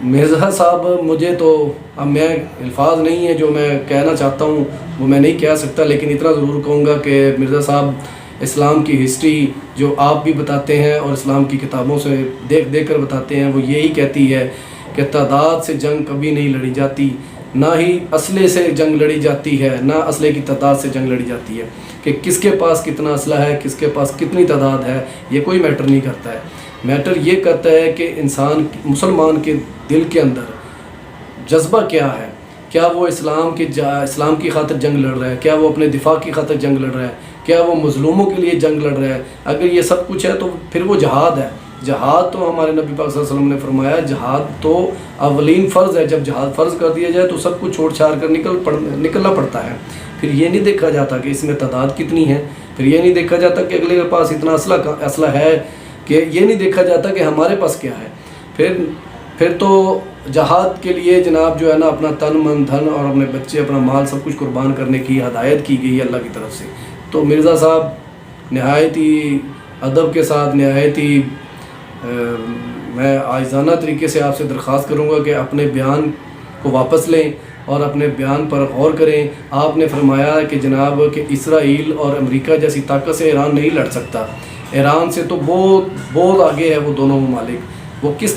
مرزا صاحب مجھے تو اب میں الفاظ نہیں ہیں جو میں کہنا چاہتا ہوں وہ میں نہیں کہہ سکتا، لیکن اتنا ضرور کہوں گا کہ مرزا صاحب اسلام کی ہسٹری جو آپ بھی بتاتے ہیں اور اسلام کی کتابوں سے دیکھ دیکھ کر بتاتے ہیں، وہ یہی کہتی ہے کہ تعداد سے جنگ کبھی نہیں لڑی جاتی، نہ ہی اسلحے سے جنگ لڑی جاتی ہے، نہ اسلحے کی تعداد سے جنگ لڑی جاتی ہے، کہ کس کے پاس کتنا اسلحہ ہے، کس کے پاس کتنی تعداد ہے، یہ کوئی میٹر نہیں کرتا ہے۔ میٹر یہ کرتا ہے کہ انسان مسلمان کے دل کے اندر جذبہ کیا ہے، کیا وہ اسلام کی خاطر جنگ لڑ رہا ہے، کیا وہ اپنے دفاع کی خاطر جنگ لڑ رہا ہے، کیا وہ مظلوموں کے لیے جنگ لڑ رہا ہے۔ اگر یہ سب کچھ ہے تو پھر وہ جہاد ہے۔ جہاد تو ہمارے نبی پاک صلی اللہ علیہ وسلم نے فرمایا جہاد تو اولین فرض ہے، جب جہاد فرض کر دیا جائے تو سب کچھ چھوڑ چھاڑ کر نکلنا پڑتا ہے۔ پھر یہ نہیں دیکھا جاتا کہ اس میں تعداد کتنی ہے، پھر یہ نہیں دیکھا جاتا کہ اگلے کے پاس اتنا اسلحہ ہے، کہ یہ نہیں دیکھا جاتا کہ ہمارے پاس کیا ہے۔ پھر تو جہاد کے لیے جناب جو ہے نا اپنا تن من دھن اور اپنے بچے اپنا مال سب کچھ قربان کرنے کی ہدایت کی گئی ہے اللہ کی طرف سے۔ تو مرزا صاحب نہایت ہی ادب کے ساتھ، نہایت ہی میں عاجزانہ طریقے سے آپ سے درخواست کروں گا کہ اپنے بیان کو واپس لیں اور اپنے بیان پر غور کریں۔ آپ نے فرمایا کہ جناب کہ اسرائیل اور امریکہ جیسی طاقت سے ایران نہیں لڑ سکتا، ایران سے تو بہت آگے ہے وہ دونوں ممالک، وہ کس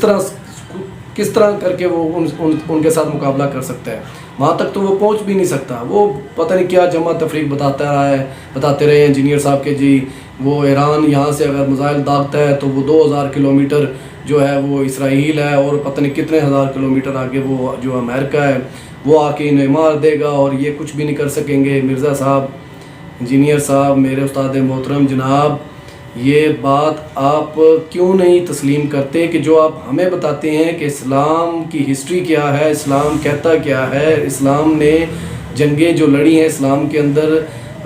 طرح کر کے وہ ان کے ساتھ مقابلہ کر سکتا ہے، وہاں تک تو وہ پہنچ بھی نہیں سکتا۔ وہ پتہ نہیں کیا جمع تفریق بتاتے رہے انجینئر صاحب کے جی وہ ایران یہاں سے اگر میزائل داغتا ہے تو وہ 2000 کلومیٹر جو ہے وہ اسرائیل ہے، اور پتہ نہیں کتنے ہزار کلومیٹر آگے وہ جو امریکہ ہے وہ آ کے انہیں مار دے گا اور یہ کچھ بھی نہیں کر سکیں گے۔ مرزا صاحب، انجینئر صاحب، میرے استاد محترم جناب، یہ بات آپ کیوں نہیں تسلیم کرتے کہ جو آپ ہمیں بتاتے ہیں کہ اسلام کی ہسٹری کیا ہے، اسلام کہتا کیا ہے، اسلام نے جنگیں جو لڑی ہیں اسلام کے اندر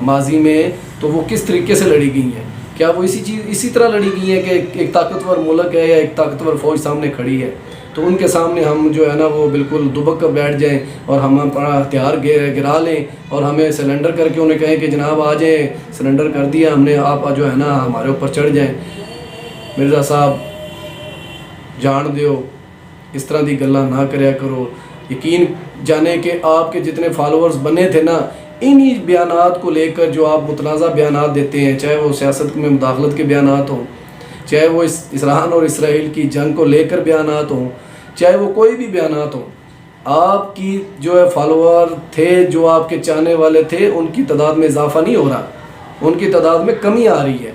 ماضی میں تو وہ کس طریقے سے لڑی گئی ہیں؟ کیا وہ اسی طرح لڑی گئی ہیں کہ ایک طاقتور ملک ہے یا ایک طاقتور فوج سامنے کھڑی ہے تو ان کے سامنے ہم جو ہے نا وہ بالکل دبک کر بیٹھ جائیں اور ہم اپنا ہتھیار گرا لیں اور ہمیں سلنڈر کر کے انہیں کہیں کہ جناب آ جائیں، سلنڈر کر دیا ہم نے، آپ جو ہے نا ہمارے اوپر چڑھ جائیں؟ مرزا صاحب جان دیو، اس طرح دی گلاں نہ کریا کرو۔ یقین جانے کہ آپ کے جتنے فالوورز بنے تھے نا، انہی بیانات کو لے کر جو آپ متنازع بیانات دیتے ہیں، چاہے وہ سیاست میں مداخلت کے بیانات ہوں، چاہے وہ ایران اور اسرائیل کی جنگ کو لے کر بیانات ہوں، چاہے وہ کوئی بھی بیانات ہوں، آپ کی جو ہے فالوور تھے، جو آپ کے چاہنے والے تھے، ان کی تعداد میں اضافہ نہیں ہو رہا، ان کی تعداد میں کمی آ رہی ہے۔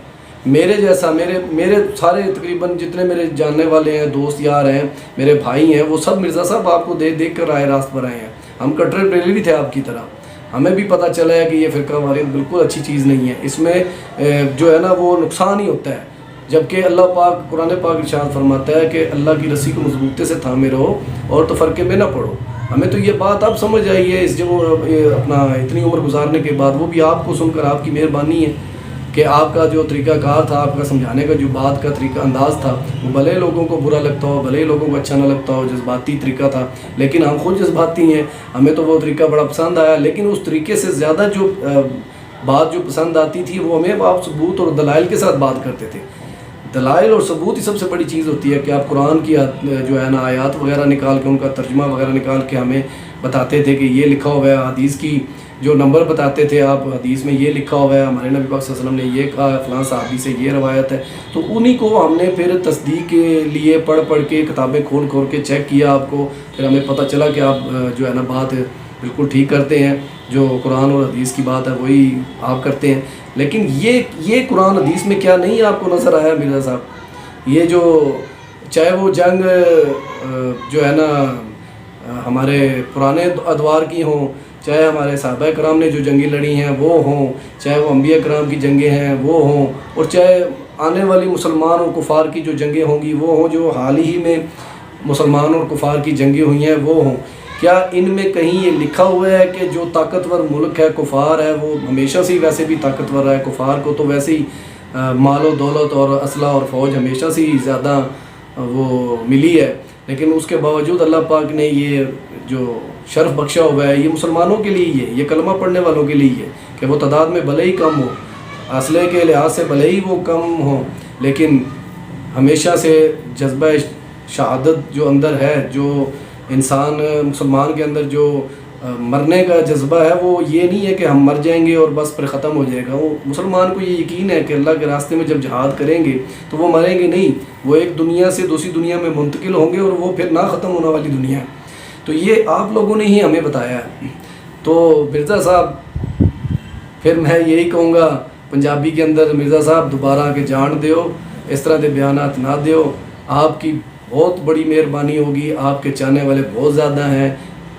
میرے جیسا میرے سارے تقریباً جتنے میرے جاننے والے ہیں، دوست یار ہیں، میرے بھائی ہیں، وہ سب مرزا صاحب آپ کو دیکھ کر راہ راست پر آئے ہیں۔ ہم کٹر بریلوی تھے آپ کی طرح، ہمیں بھی پتہ چلا ہے کہ یہ فرقہ واریت بالکل اچھی چیز نہیں ہے، اس میں جو ہے نا وہ نقصان ہی ہوتا ہے، جبکہ اللہ پاک قرآن پاک ارشاد فرماتا ہے کہ اللہ کی رسی کو مضبوطی سے تھامے رہو اور تفرقے میں نہ پڑو۔ ہمیں تو یہ بات اب سمجھ آئی ہے اس اپنا اتنی عمر گزارنے کے بعد، وہ بھی آپ کو سن کر آپ کی مہربانی ہے کہ آپ کا جو طریقہ کار تھا، آپ کا سمجھانے کا جو بات کا طریقہ انداز تھا، وہ بھلے لوگوں کو برا لگتا ہو، بھلے لوگوں کو اچھا نہ لگتا ہو، جذباتی طریقہ تھا، لیکن ہم خود جذباتی ہیں، ہمیں تو وہ طریقہ بڑا پسند آیا۔ لیکن اس طریقے سے زیادہ جو بات جو پسند آتی تھی وہ ہمیں آپ ثبوت اور دلائل کے ساتھ بات کرتے تھے۔ دلائل اور ثبوت ہی سب سے بڑی چیز ہوتی ہے کہ آپ قرآن کی جو ہے نا آیات وغیرہ نکال کے، ان کا ترجمہ وغیرہ نکال کے ہمیں بتاتے تھے کہ یہ لکھا ہوا ہے، حدیث کی جو نمبر بتاتے تھے آپ، حدیث میں یہ لکھا ہوا ہے، ہمارے نبی پاک صلی اللہ علیہ وسلم نے یہ کہا، فلاں صحابی سے یہ روایت ہے، تو انہی کو ہم نے پھر تصدیق کے لیے پڑھ کے کتابیں کھول کے چیک کیا آپ کو، پھر ہمیں پتہ چلا کہ آپ جو ہے نا بات بالکل ٹھیک کرتے ہیں، جو قرآن اور حدیث کی بات ہے وہی آپ کرتے ہیں۔ لیکن یہ قرآن حدیث میں کیا نہیں آپ کو نظر آیا مرزا صاحب؟ یہ جو چاہے وہ جنگ جو ہے نا ہمارے پرانے ادوار کی ہوں، چاہے ہمارے صحابہ کرام نے جو جنگیں لڑی ہیں وہ ہوں، چاہے وہ انبیاء کرام کی جنگیں ہیں وہ ہوں، اور چاہے آنے والی مسلمان اور کفار کی جو جنگیں ہوں گی وہ ہوں، جو حال ہی میں مسلمان اور کفار کی جنگیں ہوئی ہیں وہ ہوں، کیا ان میں کہیں یہ لکھا ہوا ہے کہ جو طاقتور ملک ہے، کفار ہے، وہ ہمیشہ سے ویسے بھی طاقتور ہے؟ کفار کو تو ویسے ہی مال و دولت اور اسلحہ اور فوج ہمیشہ سے ہی زیادہ وہ ملی ہے، لیکن اس کے باوجود اللہ پاک نے یہ جو شرف بخشا ہوا ہے یہ مسلمانوں کے لیے ہی ہے، یہ کلمہ پڑھنے والوں کے لیے ہے کہ وہ تعداد میں بھلے ہی کم ہو، اسلحے کے لحاظ سے بھلے ہی وہ کم ہوں، لیکن ہمیشہ سے جذبہ شہادت جو اندر ہے، جو انسان مسلمان کے اندر جو مرنے کا جذبہ ہے، وہ یہ نہیں ہے کہ ہم مر جائیں گے اور بس پھر ختم ہو جائے گا. وہ مسلمان کو یہ یقین ہے کہ اللہ کے راستے میں جب جہاد کریں گے تو وہ مریں گے نہیں، وہ ایک دنیا سے دوسری دنیا میں منتقل ہوں گے، اور وہ پھر نہ ختم ہونے والی دنیا ہے. تو یہ آپ لوگوں نے ہی ہمیں بتایا ہے. تو مرزا صاحب پھر میں یہی کہوں گا پنجابی کے اندر، مرزا صاحب دوبارہ کے جان دیو، اس طرح کے بیانات نہ دیو. آپ کی بہت بڑی مہربانی ہوگی، آپ کے چاہنے والے بہت زیادہ ہیں،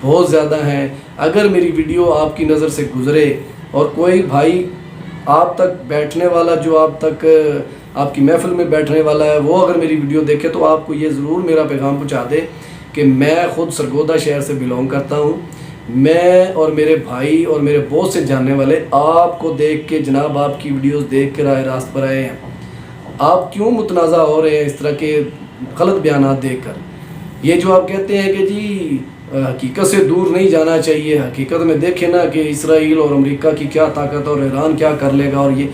بہت زیادہ ہیں. اگر میری ویڈیو آپ کی نظر سے گزرے اور کوئی بھائی آپ تک بیٹھنے والا، جو آپ تک آپ کی محفل میں بیٹھنے والا ہے، وہ اگر میری ویڈیو دیکھے تو آپ کو یہ ضرور میرا پیغام پہنچا دے کہ میں خود سرگودا شہر سے بلونگ کرتا ہوں. میں اور میرے بھائی اور میرے بہت سے جاننے والے آپ کو دیکھ کے، جناب آپ کی ویڈیوز دیکھ کے راہ راست پر آئے ہیں. آپ کیوں متنازع ہو رہے ہیں اس طرح کے غلط بیانات دیکھ کر؟ یہ جو آپ کہتے ہیں کہ جی حقیقت سے دور نہیں جانا چاہیے، حقیقت میں دیکھیں نا کہ اسرائیل اور امریکہ کی کیا طاقت اور ایران کیا کر لے گا، اور یہ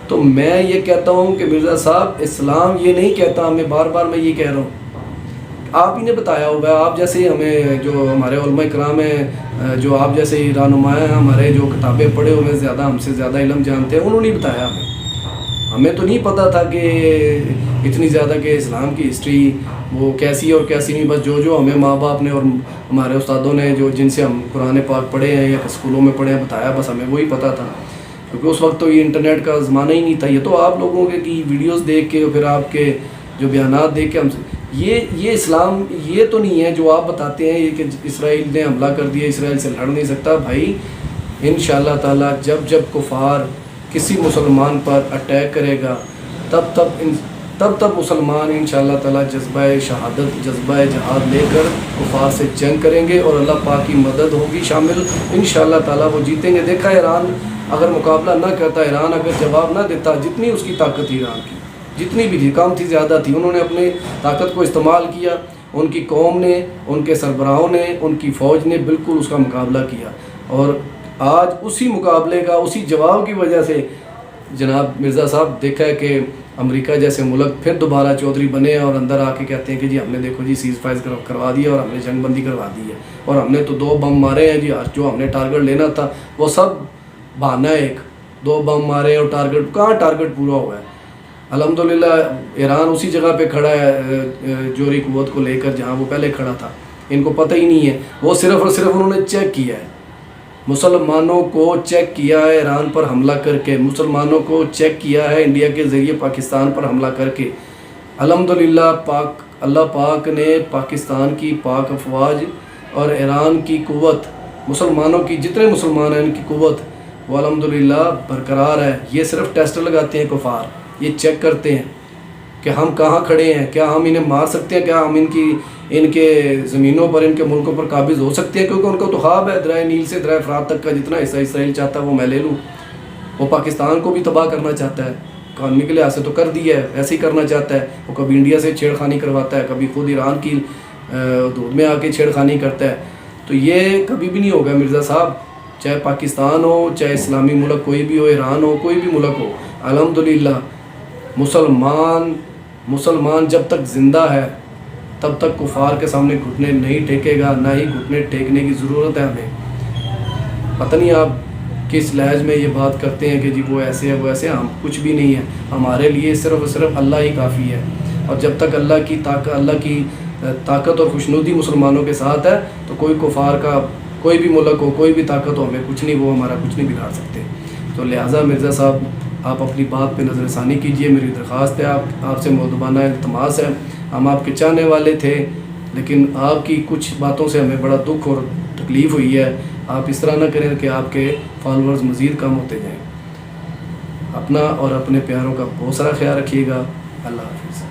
تو میں یہ کہتا ہوں کہ مرزا صاحب اسلام یہ نہیں کہتا، ہمیں بار بار میں یہ کہہ رہا ہوں، آپ ہی نے بتایا ہوگا. آپ جیسے ہی ہمیں جو ہمارے علماء کرام ہیں، جو آپ جیسے ہی رہنما ہیں، ہمارے جو کتابیں پڑھے ہوئے زیادہ ہم سے زیادہ علم جانتے ہیں، انہوں نے بتایا ہمیں تو نہیں پتہ تھا کہ اتنی زیادہ کہ اسلام کی ہسٹری وہ کیسی اور کیسی نہیں. بس جو ہمیں ماں باپ نے اور ہمارے استادوں نے جو جن سے ہم قرآن پاک پڑھے ہیں یا اسکولوں میں پڑھے ہیں بتایا، بس ہمیں وہی پتہ تھا، کیونکہ اس وقت تو یہ انٹرنیٹ کا زمانہ ہی نہیں تھا. یہ تو آپ لوگوں کے کی ویڈیوز دیکھ کے اور پھر آپ کے جو بیانات دیکھ کے ہم سے یہ اسلام یہ تو نہیں ہے جو آپ بتاتے ہیں یہ کہ اسرائیل نے حملہ کر دیا، اسرائیل سے لڑ نہیں سکتا. بھائی انشاءاللہ تعالی جب کفار کسی مسلمان پر اٹیک کرے گا تب مسلمان انشاءاللہ تعالی جذبہ شہادت، جذبہ جہاد لے کر کفار سے جنگ کریں گے، اور اللہ پاک کی مدد ہوگی شامل. انشاءاللہ تعالی وہ جیتیں گے. دیکھا ایران اگر مقابلہ نہ کرتا، ایران اگر جواب نہ دیتا، جتنی اس کی طاقت تھی ایران کی، جتنی بھی تھی کم تھی زیادہ تھی، انہوں نے اپنے طاقت کو استعمال کیا. ان کی قوم نے، ان کے سربراہوں نے، ان کی فوج نے بالکل اس کا مقابلہ کیا، اور آج اسی مقابلے کا، اسی جواب کی وجہ سے جناب مرزا صاحب دیکھا ہے کہ امریکہ جیسے ملک پھر دوبارہ چودھری بنے ہیں اور اندر آ کے کہتے ہیں کہ جی ہم نے دیکھو جی سیز فائر کروا دیا اور ہم نے جنگ بندی کروا دی ہے، اور ہم نے تو 2 بم مارے ہیں جی، جو ہم نے ٹارگٹ لینا تھا وہ سب بہانہ ہے. 2 بم مارے اور ٹارگٹ کہاں ٹارگٹ پورا ہوا ہے. الحمدللہ ایران اسی جگہ پہ کھڑا ہے جوہری قوت کو لے کر جہاں وہ پہلے کھڑا تھا. ان کو پتہ ہی نہیں ہے، وہ صرف اور صرف انہوں نے چیک کیا ہے، مسلمانوں کو چیک کیا ہے ایران پر حملہ کر کے، مسلمانوں کو چیک کیا ہے انڈیا کے ذریعے پاکستان پر حملہ کر کے. الحمدللہ اللہ پاک نے پاکستان کی پاک افواج اور ایران کی قوت، مسلمانوں کی جتنے مسلمان ہیں ان کی قوت وہ الحمدللہ برقرار ہے. یہ صرف ٹیسٹ لگاتے ہیں کفار، یہ چیک کرتے ہیں کہ ہم کہاں کھڑے ہیں، کیا ہم انہیں مار سکتے ہیں، کیا ہم ان کے زمینوں پر، ان کے ملکوں پر قابض ہو سکتے ہیں، کیونکہ ان کو تو خواب ہے دریا نیل سے دریا فرات تک کا جتنا حصہ اسرائیل چاہتا ہے وہ میں لے لوں. وہ پاکستان کو بھی تباہ کرنا چاہتا ہے، قانونی کے لحاظ سے تو کر دیا ہے، ایسے ہی کرنا چاہتا ہے. وہ کبھی انڈیا سے چھیڑخانی کرواتا ہے، کبھی خود ایران کی حدود میں آ کے چھیڑخانی کرتا ہے. تو یہ کبھی بھی نہیں ہوگا مرزا صاحب، چاہے پاکستان ہو، چاہے اسلامی ملک کوئی بھی ہو، ایران ہو، کوئی بھی ملک ہو. الحمدللہ مسلمان جب تک زندہ ہے تب تک کفار کے سامنے گھٹنے نہیں ٹیکے گا، نہ ہی گھٹنے ٹیکنے کی ضرورت ہے ہمیں. پتہ نہیں آپ کس لہج میں یہ بات کرتے ہیں کہ جی وہ ایسے ہے وہ ایسے، ہم کچھ بھی نہیں ہے. ہمارے لیے صرف اور صرف اللہ ہی کافی ہے، اور جب تک اللہ کی طاقت اور خوشنودی مسلمانوں کے ساتھ ہے تو کوئی کفار کا کوئی بھی ملک ہو، کوئی بھی طاقت ہو، ہمیں کچھ نہیں، وہ ہمارا کچھ نہیں بگاڑ سکتے. تو لہٰذا مرزا صاحب آپ اپنی بات پہ نظر ثانی کیجئے. میری درخواست ہے، آپ سے مؤدبانہ التماس ہے. ہم آپ کے چاہنے والے تھے، لیکن آپ کی کچھ باتوں سے ہمیں بڑا دکھ اور تکلیف ہوئی ہے. آپ اس طرح نہ کریں کہ آپ کے فالورز مزید کم ہوتے جائیں. اپنا اور اپنے پیاروں کا بہت سارا خیال رکھیے گا. اللہ حافظ.